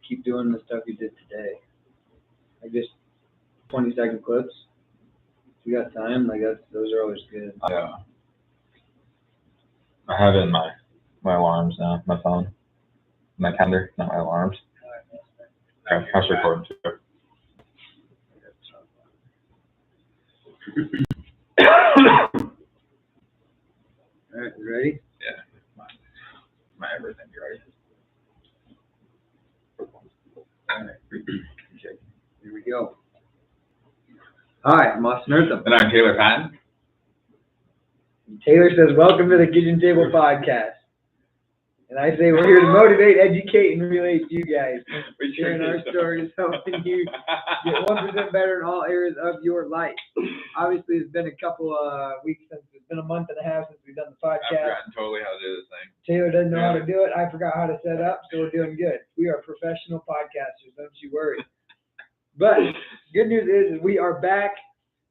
keep doing the stuff you did today. Like just 20-second clips. If you got time, like those are always good. I have it in my alarms now, my phone, my calendar, not my alarms. Okay, I was recording too. All right, you ready? Yeah, my everything ready. All right. Here we go. Hi, I'm Austin Eartham. And I'm Taylor Patton. Taylor says, welcome to the Kitchen Table Podcast. And I say we're here to motivate, educate, and relate to you guys. We're sharing our stories, helping you get 1% better in all areas of your life. Obviously, it's been a couple weeks it's been a month and a half since we've done the podcast. I've forgotten totally how to do this thing. Taylor doesn't know how to do it. I forgot how to set up, so we're doing good. We are professional podcasters, don't you worry. But good news is we are back.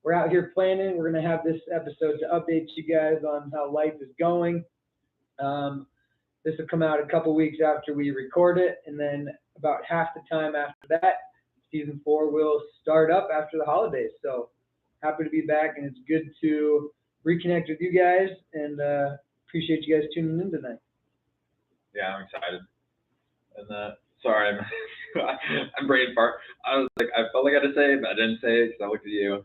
We're out here planning. We're going to have this episode to update you guys on how life is going. This will come out a couple weeks after we record it, and then about half the time after that, season 4 will start up after the holidays. So happy to be back, and it's good to reconnect with you guys, and appreciate you guys tuning in tonight. Yeah, I'm excited. And sorry, I'm brain fart. I was like, I felt like I had to say it, but I didn't say it because I looked at you.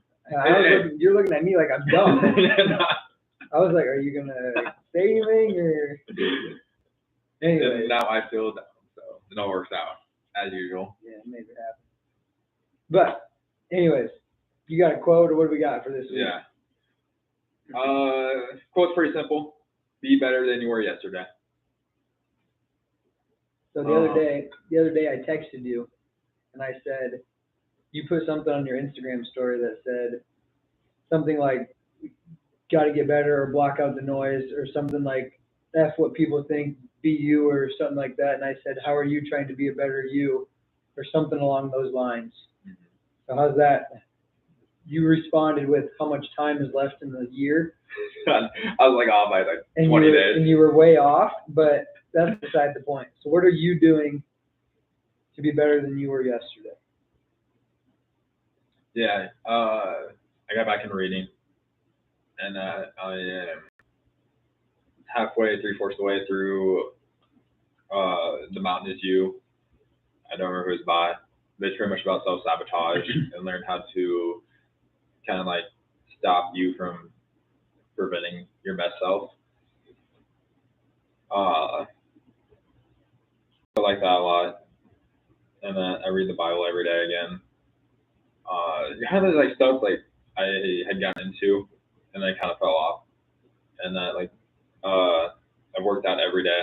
You're looking at me like I'm dumb. I was like, are you gonna say anything or? Anyway. And now I feel down, so it all works out as usual. Yeah, it made it happen. But, anyways, you got a quote, or what do we got for this week? Yeah. Quote's pretty simple. Be better than you were yesterday. So the other day I texted you, and I said, you put something on your Instagram story that said something like, got to get better, or block out the noise, or something like, F what people think, be you, or something like that. And I said, how are you trying to be a better you, or something along those lines. Mm-hmm. So how's that? You responded with how much time is left in the year. I was like off by like 20 days. And you were way off, but that's beside the point. So what are you doing to be better than you were yesterday? Yeah, I got back in reading, and I am halfway, 3/4 the way through The Mountain Is You. I don't remember who it's by, but it's pretty much about self-sabotage and learn how to kind of like stop you from preventing your best self. I like that a lot. And then I read the Bible every day again. Kind of like stuff like I had gotten into and then kind of fell off. And that like I worked out every day.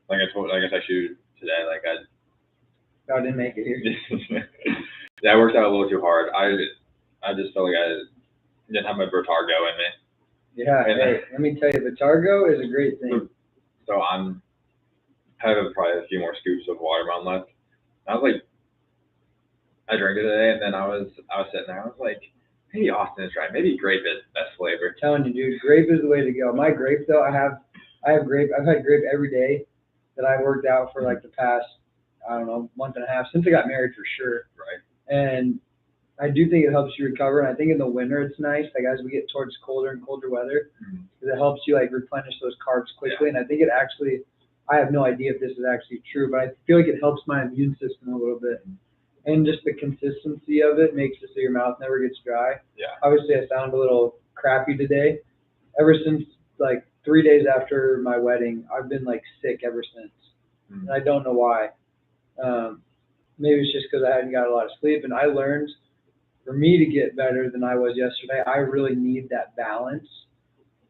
Like I guess I shoot today. Like I didn't make it here. Yeah, I worked out a little too hard. I just felt like I didn't have my Vitargo in me. Yeah, hey, let me tell you, Vitargo is a great thing. So I have probably a few more scoops of watermelon left. I was like, I drank it today, and then I was sitting there. I was like, maybe Austin is right. Maybe grape is the best flavor. I'm telling you, dude, grape is the way to go. My grape though, I have grape. I've had grape every day that I worked out for like the past, I don't know, month and a half since I got married for sure. Right. And I do think it helps you recover. And I think in the winter it's nice, like as we get towards colder and colder weather, because it helps you like replenish those carbs quickly. Yeah. And I think it actually, I have no idea if this is actually true, but I feel like it helps my immune system a little bit. And just the consistency of it makes it so your mouth never gets dry. Yeah. Obviously, I sound a little crappy today. Ever since like 3 days after my wedding, I've been like sick ever since. And I don't know why. Maybe it's just because I hadn't got a lot of sleep. And I learned for me to get better than I was yesterday, I really need that balance.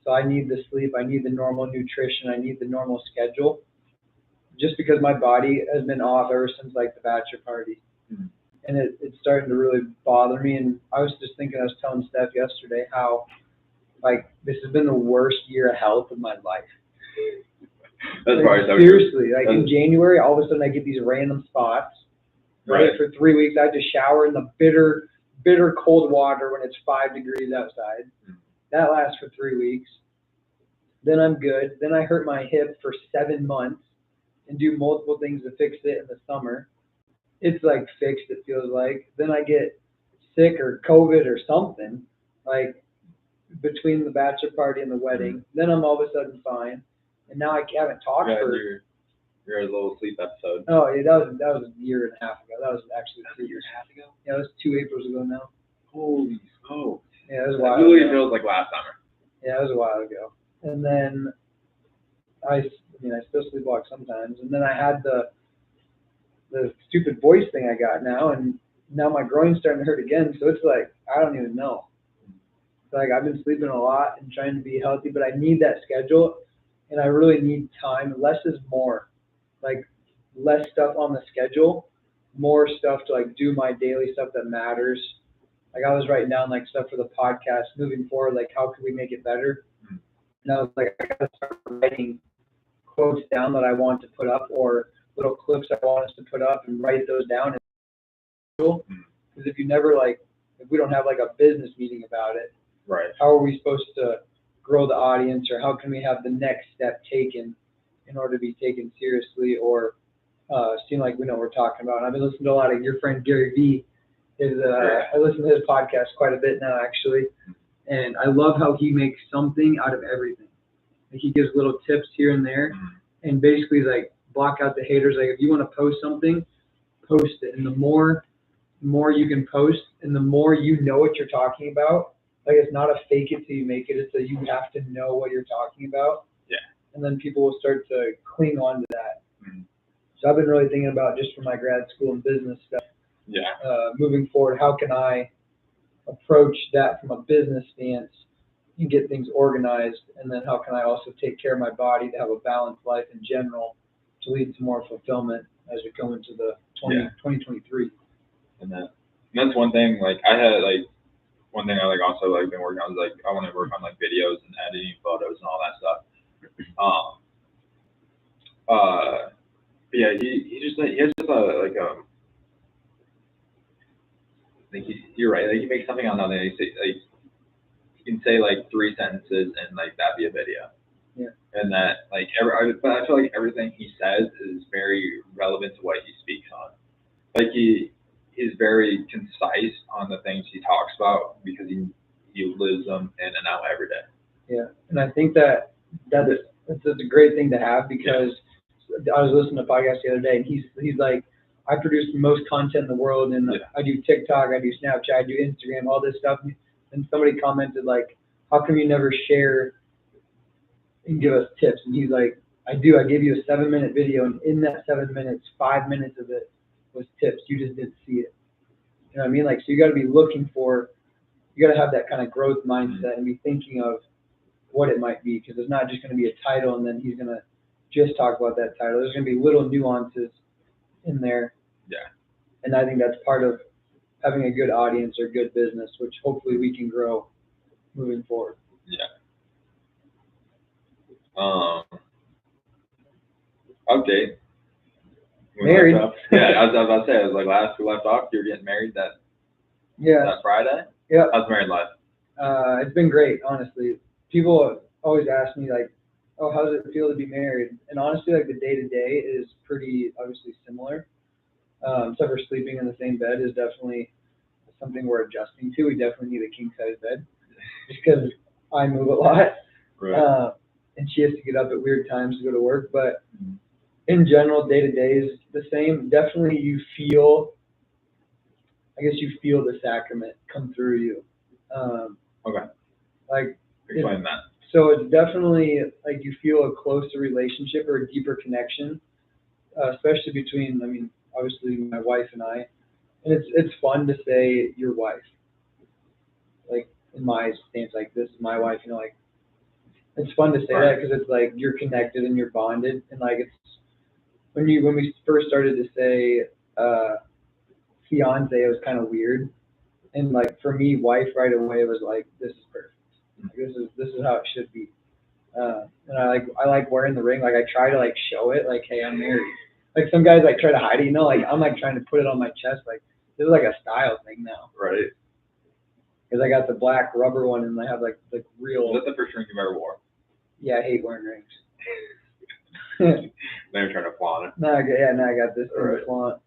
So I need the sleep. I need the normal nutrition. I need the normal schedule. Just because my body has been off ever since like the bachelor party. And it's starting to really bother me. And I was just thinking, I was telling Steph yesterday how, like, this has been the worst year of health of my life. That's like, probably so seriously, like in January, all of a sudden I get these random spots. Right. For 3 weeks, I had to shower in the bitter cold water when it's 5 degrees outside. That lasts for 3 weeks. Then I'm good. Then I hurt my hip for 7 months and do multiple things to fix it in the summer. it's like fixed, it feels like. Then I get sick or COVID or something, like between the bachelor party and the wedding. Then I'm all of a sudden fine. And now I haven't talked Yeah, for. your little sleep episode. Oh, yeah, that was a year and a half ago. That was actually 3 years and a half ago. Yeah, it was 2 Aprils ago now. Holy smokes. Yeah, it was a It while really ago. feels like last summer. Yeah, it was a while ago. And then I still sleepwalk sometimes. And then I had the stupid voice thing I got now, and now my groin's starting to hurt again. So it's like I don't even know. It's like I've been sleeping a lot and trying to be healthy, but I need that schedule, and I really need time. Less is more. Like less stuff on the schedule, more stuff to like do my daily stuff that matters. Like I was writing down like stuff for the podcast moving forward, like how could we make it better? And I was like, I gotta start writing quotes down that I want to put up or little clips I want us to put up and write those down. Because if you never if we don't have like a business meeting about it, right? How are we supposed to grow the audience, or how can we have the next step taken in order to be taken seriously or seem like we know what we're talking about? And I've been listening to a lot of your friend Gary Vee. I listen to his podcast quite a bit now actually, and I love how he makes something out of everything. Like he gives little tips here and there, and basically like block out the haters. Like if you want to post something, post it, and the more you can post, and the more you know what you're talking about. Like it's not a fake it till you make it. It's that you have to know what you're talking about. Yeah. And then people will start to cling on to that. Mm-hmm. So I've been really thinking about just for my grad school and business stuff. Yeah. Moving forward, how can I approach that from a business stance and get things organized, and then how can I also take care of my body to have a balanced life in general to lead to more fulfillment as we go into the 2023. And that's one thing. Like I had one thing I also been working on is I want to work on videos and editing photos and all that stuff. But yeah, he has just you're right. Like you make something on nothing. You can say 3 sentences and that be a video. Yeah. And that but I feel like everything he says is very relevant to what he speaks on. Like he is very concise on the things he talks about because he lives them in and out every day. Yeah, and I think that's a great thing to have because I was listening to a podcast the other day, and he's like, I produce the most content in the world, and I do TikTok, I do Snapchat, I do Instagram, all this stuff. And somebody commented how come you never share and give us tips? And he's like, I do. I gave you a 7-minute video, and in that 7 minutes, 5 minutes of it was tips. You just didn't see it. You know what I mean? So you got to be looking for. You got to have that kind of growth mindset and be thinking of what it might be, because it's not just going to be a title and then he's going to just talk about that title. There's going to be little nuances in there. Yeah. And I think that's part of having a good audience or good business, which hopefully we can grow moving forward. Yeah. Update. Married. Yeah, I was about to say, last we left off, you were getting married that Friday? Yeah. How's married life? It's been great, honestly. People always ask me oh, how does it feel to be married? And honestly, the day-to-day is pretty obviously similar. Except for sleeping in the same bed is definitely something we're adjusting to. We definitely need a king-size bed just because I move a lot. Right. And she has to get up at weird times to go to work. But in general, day-to-day is the same. Definitely you feel the sacrament come through you. Okay. Explain that. So it's definitely you feel a closer relationship or a deeper connection, especially between, obviously my wife and I. And it's fun to say your wife. In my stance, this is my wife, it's fun to say that because it's you're connected and you're bonded. And it's when we first started to say fiance, it was kind of weird. And for me, wife right away was this is perfect. This is how it should be. And I like wearing the ring. I try to show it hey, I'm married. Some guys try to hide it, I'm trying to put it on my chest. This is a style thing now. Right. Because I got the black rubber one and I have the real. Is that the first ring you've ever wore? Yeah, I hate wearing rings. Now you're trying to flaunt it. Now I got this thing to flaunt.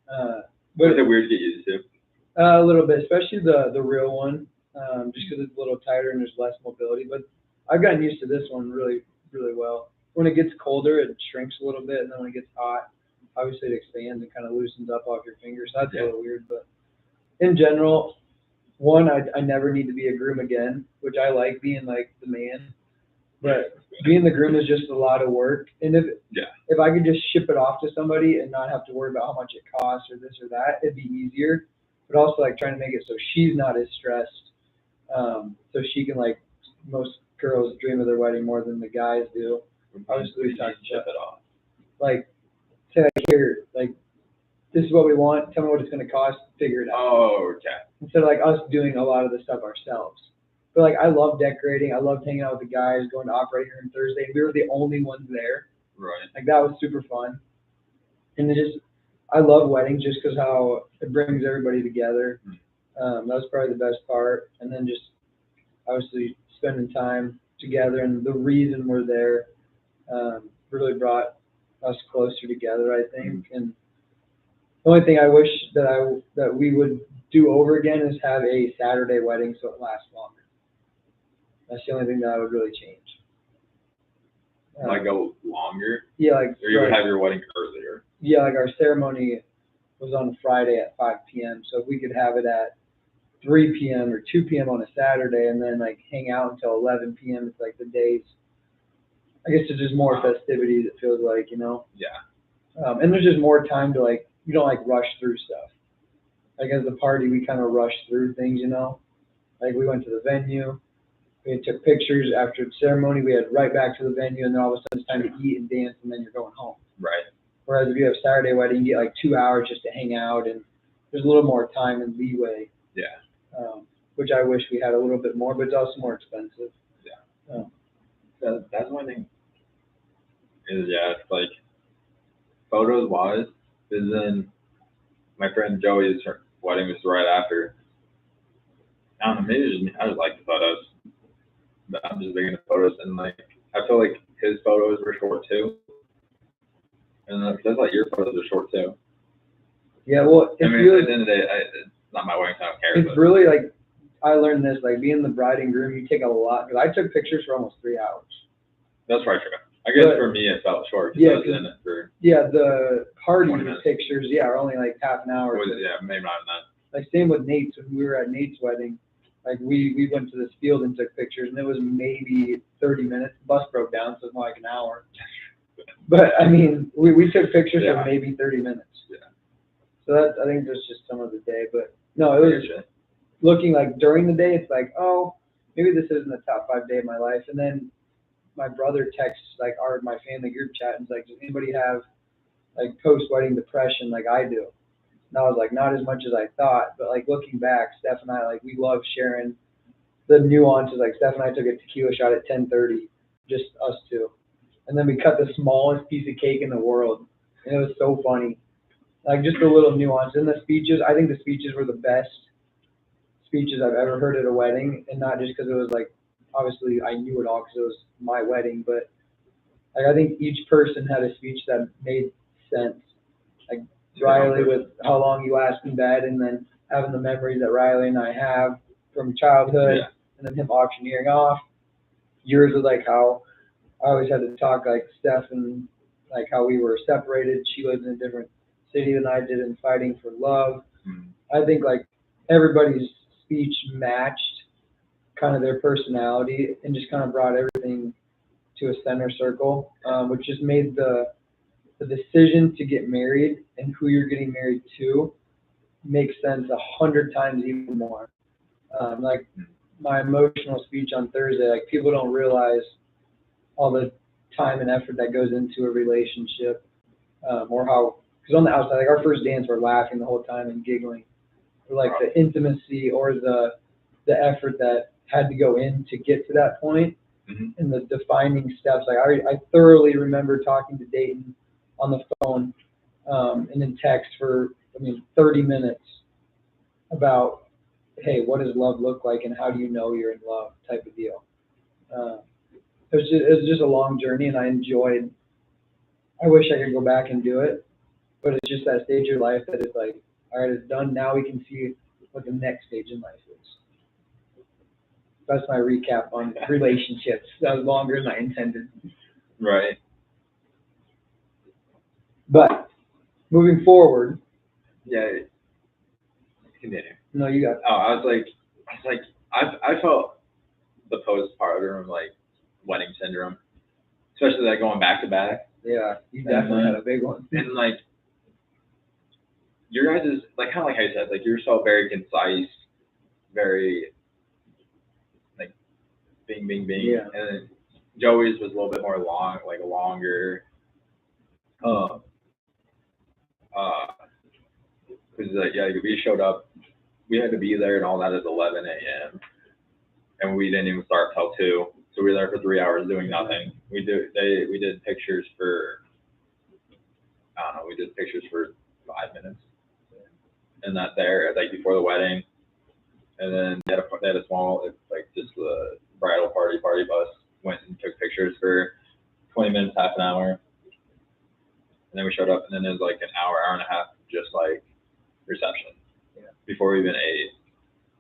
Was it weird to get used to? A little bit, especially the real one, just because it's a little tighter and there's less mobility. But I've gotten used to this one really, really well. When it gets colder, it shrinks a little bit, and then when it gets hot, obviously it expands and kind of loosens up off your fingers. That's a little weird, but in general, one, I never need to be a groom again, which I like being like the man. But being the groom is just a lot of work, and if I could just ship it off to somebody and not have to worry about how much it costs or this or that, it'd be easier. But also like trying to make it so she's not as stressed, so she can, like, most girls dream of their wedding more than the guys do. Obviously, we talked ship it off. Like, say, like, here, like, this is what we want. Tell me what it's going to cost. Figure it out. Oh, okay. Instead of like us doing a lot of the stuff ourselves. But like, I love decorating. I loved hanging out with the guys, going to operating room Thursday. We were the only ones there. Right. Like, that was super fun. And I love weddings just because how it brings everybody together. That was probably the best part. And then just obviously spending time together, and the reason we're there really brought us closer together, I think. And the only thing I wish that we would do over again is have a Saturday wedding so it lasts longer. That's the only thing that I would really change. Like go longer? Yeah, like. Or you would have your wedding earlier? Yeah, like our ceremony was on Friday at 5 p.m. So if we could have it at 3 p.m. or 2 p.m. on a Saturday, and then like hang out until 11 p.m. It's like the days. I guess there's just more festivities. It feels like, you know. Yeah. And there's just more time to, like, you don't like rush through stuff. Like as a party, we kind of rush through things, you know. Like we went to the venue, we took pictures. After the ceremony, we had right back to the venue, and then all of a sudden it's time to eat and dance, and then you're going home. Right. Whereas if you have Saturday wedding, you get like 2 hours just to hang out, and there's a little more time and leeway. Yeah. Which I wish we had a little bit more, but it's also more expensive. Yeah. That's one thing. It's like photos wise, is then my friend Joey's wedding was right after. I don't know, maybe it's just me. I just like the photos, but I'm just big into photos, and like I feel like his photos were short too, and it feels like your photos are short too. Yeah, well, I mean, really, at the end of the day, it's not my wedding, so I don't care. It's really like, I learned this, like being the bride and groom, you take a lot, because I took pictures for almost 3 hours. That's probably true. I guess for me it felt short because I was in it for. Yeah, the party pictures, are only like half an hour. Maybe not that. Like same with Nate's, when we were at Nate's wedding, like we went to this field and took pictures, and it was maybe 30 minutes. The bus broke down, so it was more like an hour. But I mean, we took pictures for maybe 30 minutes. Yeah. So I think that's just some of the day, but no, it was looking like during the day, it's like, oh, maybe this isn't the top 5 day of my life. And then my brother texts like my family group chat and is like, does anybody have like post-wedding depression like I do? And I was like, not as much as I thought, but like looking back, Steph and I, like we love sharing the nuances. Like Steph and I took a tequila shot at 10:30, just us two. And then we cut the smallest piece of cake in the world. And it was so funny. Like just a little nuance. And the speeches, I think the speeches were the best speeches I've ever heard at a wedding. And not just because it was like, obviously I knew it all because it was my wedding, but like I think each person had a speech that made sense. Like Riley with how long you last in bed, and then having the memories that Riley and I have from childhood, and then him auctioneering off. Yours was like how I always had to talk like Steph, and like how we were separated. She lives in a different city than I did, and fighting for love. I think like everybody's speech matched kind of their personality and just kind of brought everything to a center circle, which just made the decision to get married and who you're getting married to make sense 100 times even more. Like my emotional speech on Thursday, like people don't realize all the time and effort that goes into a relationship, or how, because on the outside, like our first dance, we're laughing the whole time and giggling, or like the intimacy or the effort that had to go in to get to that point, and the defining steps. Like I thoroughly remember talking to Dayton on the phone and in text for 30 minutes about, hey, what does love look like and how do you know you're in love type of deal. It was just a long journey, and I wish I could go back and do it, but it's just that stage of your life that it's like All right, it's done. Now we can see what the next stage in life is. That's my recap on relationships. That was longer than I intended. Right. But moving forward. Yeah. Continue. No, you got. Oh, I was like, I felt the postpartum like wedding syndrome, especially like going back to back. Yeah, you definitely had a big one. And like, your guys is like kind of like I said, like you're so very concise, very like bing bing bing. Yeah. And then Joey's was a little bit more long, like longer. Because like yeah, we showed up, we had to be there and all that at 11 a.m. and we didn't even start till 2. So we were there for 3 hours doing nothing. We did pictures for, I don't know, we did pictures for 5 minutes. And that there, like before the wedding. And then they had a small, like just the bridal party bus, went and took pictures for 20 minutes, half an hour. And then we showed up and then it was like an hour and a half, just like reception. Yeah. Before we even ate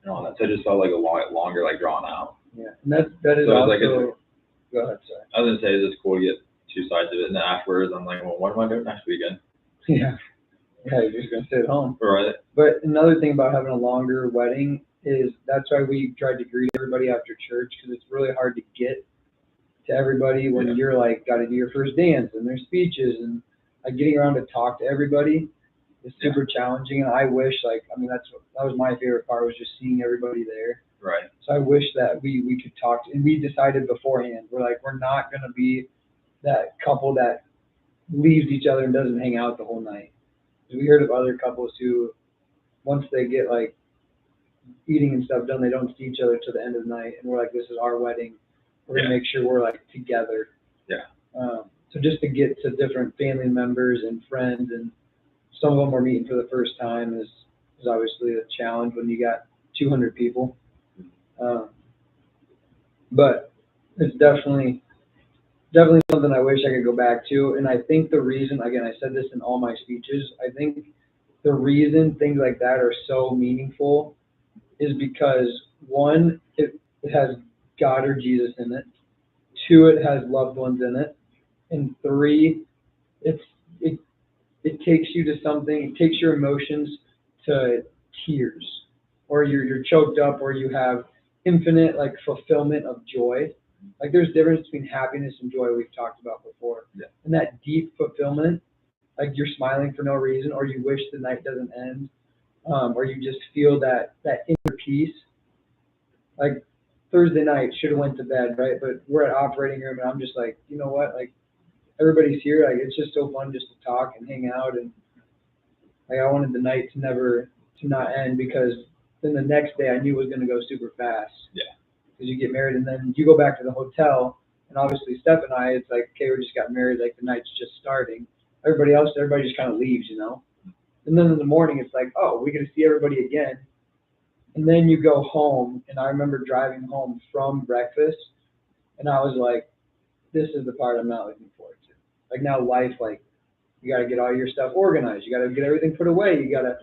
and all that. So it just felt like a lot longer, like drawn out. Yeah, and that is so also. Like go ahead, sorry. I was gonna say it's cool to get 2 sides of it, and then afterwards I'm like, well, what am I doing next weekend? Yeah, you're just gonna sit at home. Right. But another thing about having a longer wedding is that's why we tried to greet everybody after church, because it's really hard to get to everybody when you're like got to do your first dance and there's speeches and like getting around to talk to everybody is super challenging. And I wish that was my favorite part, was just seeing everybody there. Right. So I wish that we could talk to, and we decided beforehand, we're not going to be that couple that leaves each other and doesn't hang out the whole night. We heard of other couples who, once they get like eating and stuff done, they don't see each other till the end of the night, and we're like, this is our wedding. We're going to make sure we're like together. Yeah. So just to get to different family members and friends, and some of them are meeting for the first time is obviously a challenge when you got 200 people. But it's definitely something I wish I could go back to. And I think the reason, again, I said this in all my speeches, I think the reason things like that are so meaningful is because, one, it has God or Jesus in it. 2, it has loved ones in it. And 3, it takes you to something, it takes your emotions to tears, or you're choked up, or you have infinite like fulfillment of joy. Like there's difference between happiness and joy, we've talked about before. Yeah. And that deep fulfillment, like you're smiling for no reason, or you wish the night doesn't end, or you just feel that inner peace. Like Thursday night, should have went to bed, right? But we're at operating room, and I'm just like, you know what? Like everybody's here. Like it's just so fun just to talk and hang out, and like I wanted the night to not end, because then the next day I knew it was going to go super fast. Yeah. Because you get married and then you go back to the hotel, and obviously Steph and I, it's like, okay, we just got married, like the night's just starting. Everybody just kind of leaves, you know? And then in the morning, it's like, oh, we're going to see everybody again. And then you go home, and I remember driving home from breakfast, and I was like, this is the part I'm not looking forward to. Like now life, like you got to get all your stuff organized. You got to get everything put away. You got to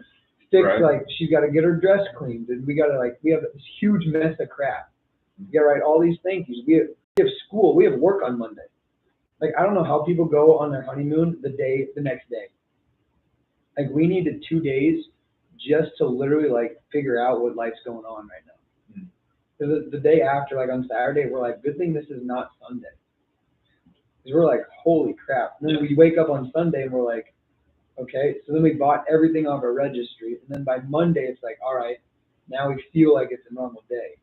fix, like she's got to get her dress cleaned, and we have this huge mess of crap. You got to write all these thank yous. We have school. We have work on Monday. Like I don't know how people go on their honeymoon the next day. Like we needed 2 days just to literally like figure out what life's going on right now. Mm-hmm. The day after, like on Saturday, we're like, good thing this is not Sunday. Because we're like, holy crap. And then we wake up on Sunday and we're like, okay. So then we bought everything off our registry. And then by Monday, it's like, all right, now we feel like it's a normal day.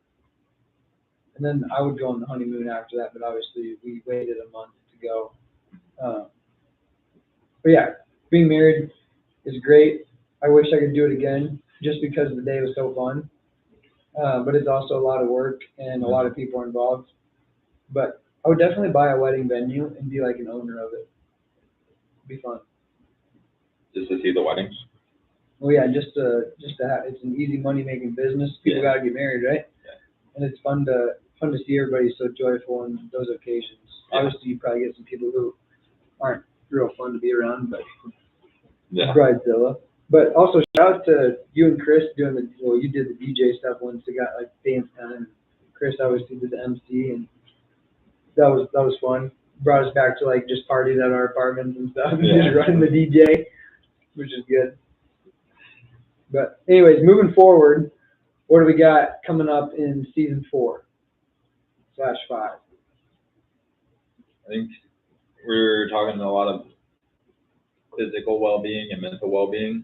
And then I would go on the honeymoon after that, but obviously we waited a month to go. But yeah, being married is great. I wish I could do it again, just because the day was so fun. But it's also a lot of work and a lot of people are involved. But I would definitely buy a wedding venue and be like an owner of it. It'd be fun. Just to see the weddings? Well, yeah, just to have, it's an easy money making business. People gotta get married, right? Yeah. And it's fun to see everybody so joyful on those occasions. Yeah. Obviously, you probably get some people who aren't real fun to be around, but bridezilla. But also shout out to you and Chris doing you did the DJ stuff once. You got like dance time. Chris obviously did the MC, and that was fun. Brought us back to like just partying at our apartments and stuff, and just running the DJ, which is good. But anyways, moving forward, what do we got coming up in season 4/5? I think we're talking a lot of physical well-being and mental well-being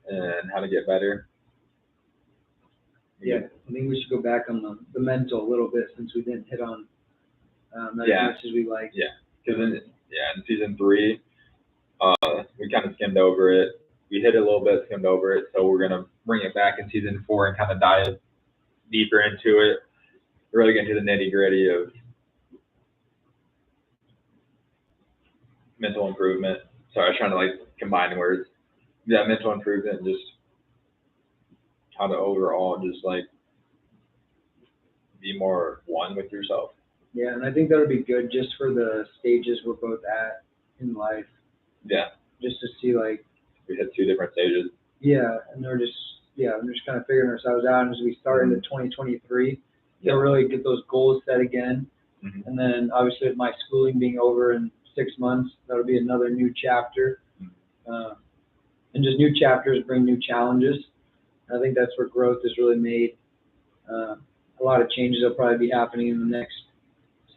and how to get better. Yeah, I think we should go back on the mental a little bit since we didn't hit on that as much as we like. Yeah, because in season 3, we kind of skimmed over it. We hit it a little bit, skimmed over it, so we're gonna bring it back in season 4 and kind of dive deeper into it. Really get into the nitty-gritty of mental improvement. Sorry, I was trying to like combine words. Yeah, mental improvement, and just how to overall just like be more one with yourself. Yeah, and I think that would be good just for the stages we're both at in life. Yeah. Just to see like we hit 2 different stages. Yeah, and we're just kind of figuring ourselves out, and as we start into 2023, to really get those goals set again. Mm-hmm. And then obviously with my schooling being over in 6 months, that'll be another new chapter. And just new chapters bring new challenges. I think that's where growth is really made. A lot of changes will probably be happening in the next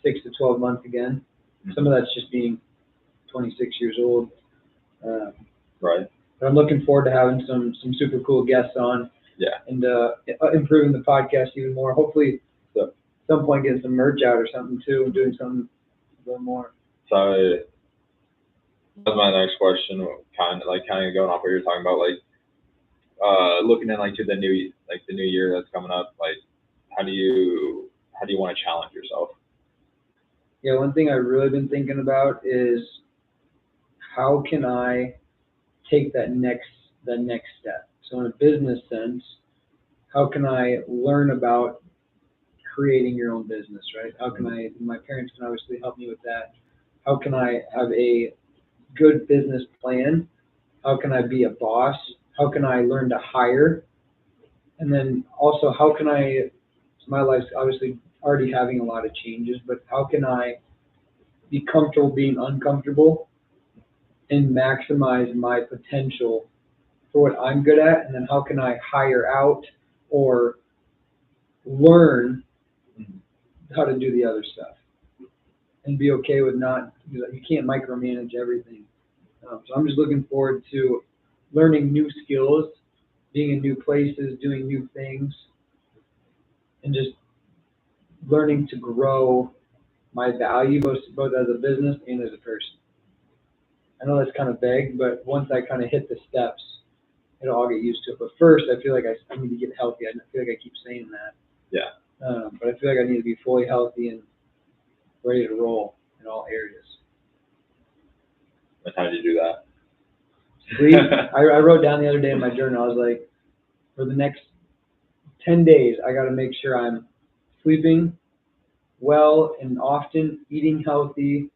6 to 12 months again. Mm-hmm. Some of that's just being 26 years old. Right. But I'm looking forward to having some super cool guests on. Yeah. And improving the podcast even more. Hopefully, at some point, getting some merch out or something too, and doing something a little more. So that's my next question. Kind of going off what you're talking about, like looking at like to the new year that's coming up. Like, how do you want to challenge yourself? Yeah, one thing I've really been thinking about is how can I take the next step. So in a business sense, how can I learn about creating your own business, right? How can my parents can obviously help me with that. How can I have a good business plan? How can I be a boss? How can I learn to hire? And then also, how can my life's obviously already having a lot of changes, but how can I be comfortable being uncomfortable and maximize my potential for what I'm good at? And then how can I hire out or learn how to do the other stuff and be okay with you can't micromanage everything. So I'm just looking forward to learning new skills, being in new places, doing new things, and just learning to grow my value both as a business and as a person. I know that's kind of vague, but once I kind of hit the steps, it'll all get used to it. But first, I feel like I need to get healthy. I feel like I keep saying that. Yeah. But I feel like I need to be fully healthy and ready to roll in all areas. And how do you do that? Sleep. I wrote down the other day in my journal, I was like, for the next 10 days, I got to make sure I'm sleeping well and often, eating healthy,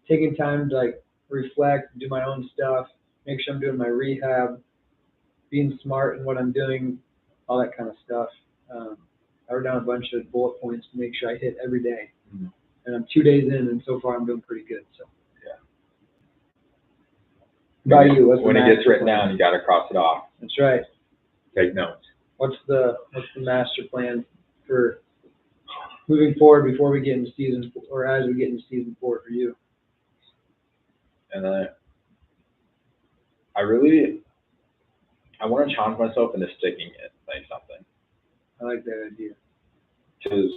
taking time to like reflect, do my own stuff, make sure I'm doing my rehab, being smart in what I'm doing, all that kind of stuff. I wrote down a bunch of bullet points to make sure I hit every day. Mm-hmm. And I'm 2 days in, and so far I'm doing pretty good. So. Yeah. About you? When it gets written down, you got to cross it off. That's right. Take notes. What's the master plan for moving forward before we get into season, or as we get into season 4 for you? And I want to challenge myself into sticking it, like something. I like that idea. Because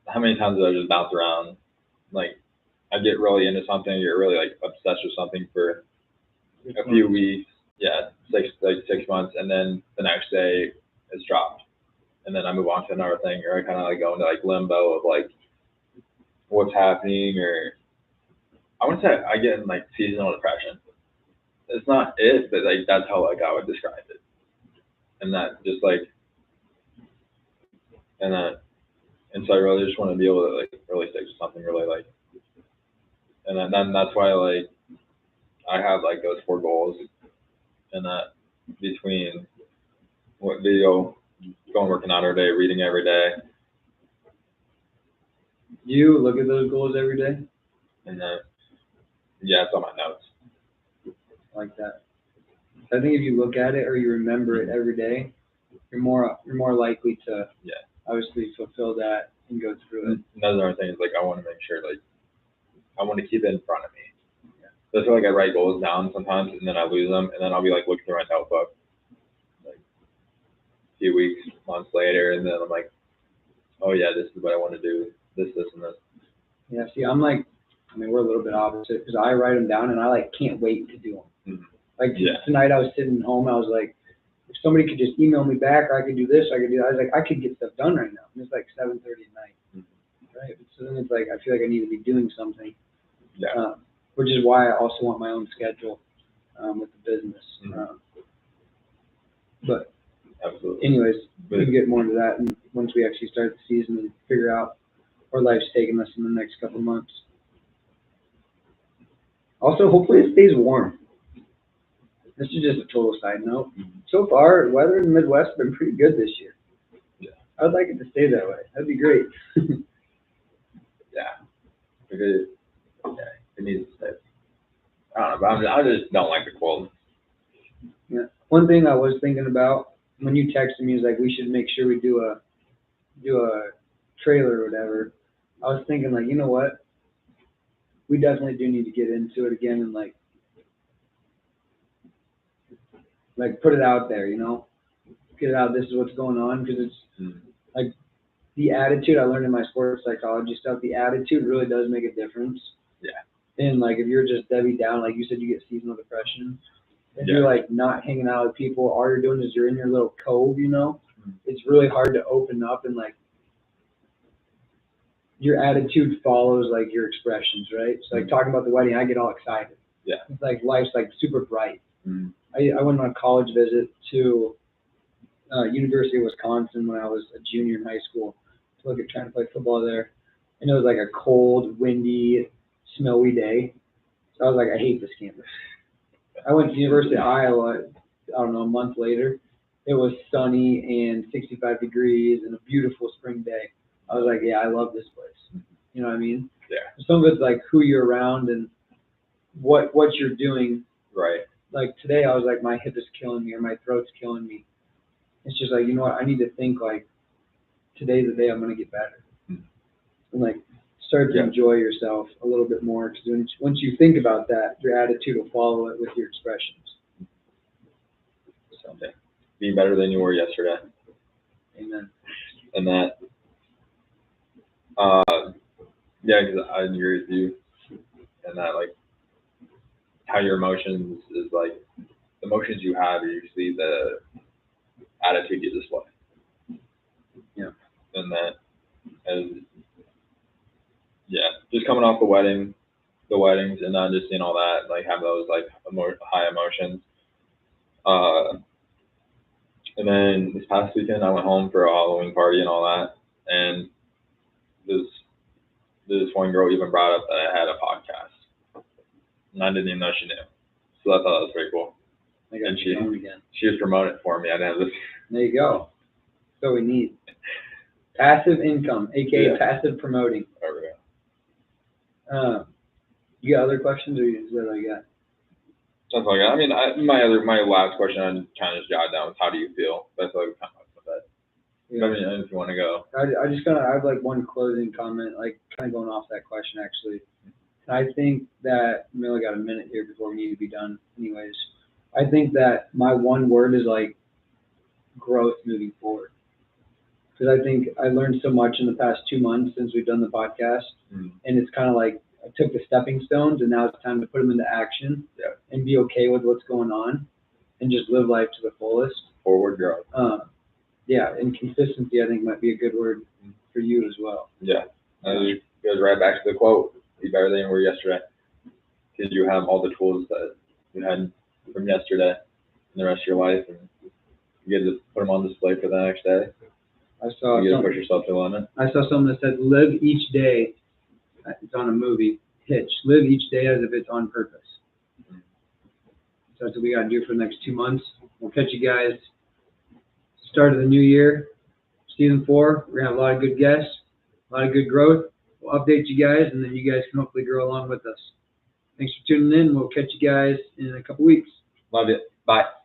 how many times do I just bounce around? Like, I get really into something, you're really like obsessed with something for a few weeks, 6 months, and then the next day it's dropped. And then I move on to another thing, or I kind of like go into like limbo of like what's happening, or I want to say I get in like seasonal depression. It's not it, but like that's how like I would describe it. And that just like, and so I really just want to be able to like really stick to something really like, and then that's why like I have like those 4 goals and that between what video, going working out every day, reading every day, You look at those goals every day? and then yeah, it's on my notes. Like that. I think if you look at it or you remember it every day, you're more likely to obviously fulfill that and go through it. Another thing is like I want to make sure like I want to keep it in front of me. So I feel like I write goals down sometimes and then I lose them, and then I'll be like looking through my notebook like a few weeks, months later, and then I'm like, oh yeah, this is what I want to do, this, and this. Yeah, see, I'm like, I mean, we're a little bit opposite because I write them down and I like can't wait to do them. Mm-hmm. Like tonight I was sitting home, I was like, if somebody could just email me back, or I could do this, I could do that. I was like, I could get stuff done right now. And it's like 7:30 at night. Mm-hmm. Right? So then it's like, I feel like I need to be doing something. Yeah. Which is why I also want my own schedule with the business. Mm-hmm. But absolutely. Anyways, we can get more into that once we actually start the season and figure out where life's taking us in the next couple of months. Also, hopefully it stays warm. This is just a total side note. Mm-hmm. So far, weather in the Midwest has been pretty good this year. Yeah. I would like it to stay that way. That'd be great. Yeah. Because, it needs to stay. I don't know, but I just don't like the cold. Yeah. One thing I was thinking about when you texted me is like we should make sure we do a trailer or whatever. I was thinking like, you know what? We definitely do need to get into it again and like put it out there, you know? Get it out, this is what's going on, because it's like the attitude I learned in my sports psychology stuff, the attitude really does make a difference. Yeah. And like if you're just Debbie down, like you said, you get seasonal depression. If you're like not hanging out with people, all you're doing is you're in your little cove, you know? It's really hard to open up and like your attitude follows like your expressions, right? So like talking about the wedding, I get all excited. Yeah. It's like life's like super bright. Mm-hmm. I went on a college visit to University of Wisconsin when I was a junior in high school to look at trying to play football there. And it was like a cold, windy, snowy day. So I was like, I hate this campus. I went to University of Iowa, I don't know, a month later. It was sunny and 65 degrees and a beautiful spring day. I was like, yeah, I love this place. You know what I mean? Yeah. Some of it's like who you're around and what you're doing. Right. Like today I was like, my hip is killing me or my throat's killing me. It's just like, you know what, I need to think like, today's the day I'm going to get better. And like, start to enjoy yourself a little bit more, because once you think about that, your attitude will follow it with your expressions. So, be better than you were yesterday. Amen. And that, yeah, because I agree with you. And that, like, how your emotions is like, the emotions you have are usually the attitude you display. Yeah. And that, and yeah, just coming off the weddings, and not just seeing all that, like have those like high emotions. And then this past weekend, I went home for a Halloween party and all that, and this one girl even brought up that I had a podcast, and I didn't even know she knew. So I thought that was pretty cool. And she was promoting it for me. I didn't have this. There you go. That's what we need. Passive income, aka passive promoting. There we go. You got other questions, or is that all you got? That's all I got. I mean, my last question I kind of just jotted down was, how do you feel? That's like kind of like that. Yeah. I mean, if you want to go. I have like one closing comment, like kind of going off that question actually. I think that we only got a minute here before we need to be done anyways. I think that my one word is like growth moving forward. Because I think I learned so much in the past 2 months since we've done the podcast. And it's kind of like I took the stepping stones and now it's time to put them into action and be okay with what's going on and just live life to the fullest. Forward growth. Yeah, and consistency I think might be a good word for you as well. Yeah, it goes right back to the quote, be better than you were yesterday. Because you have all the tools that you had from yesterday and the rest of your life, and you get to put them on display for the next day. You get to push yourself to the limit. I saw something that said, live each day, it's on a movie, Hitch, live each day as if it's on purpose. So that's what we got to do for the next 2 months. We'll catch you guys start of the new year, season 4. We're gonna have a lot of good guests, a lot of good growth. We'll update you guys, and then you guys can hopefully grow along with us. Thanks for tuning in. We'll catch you guys in a couple weeks. Love it. Bye.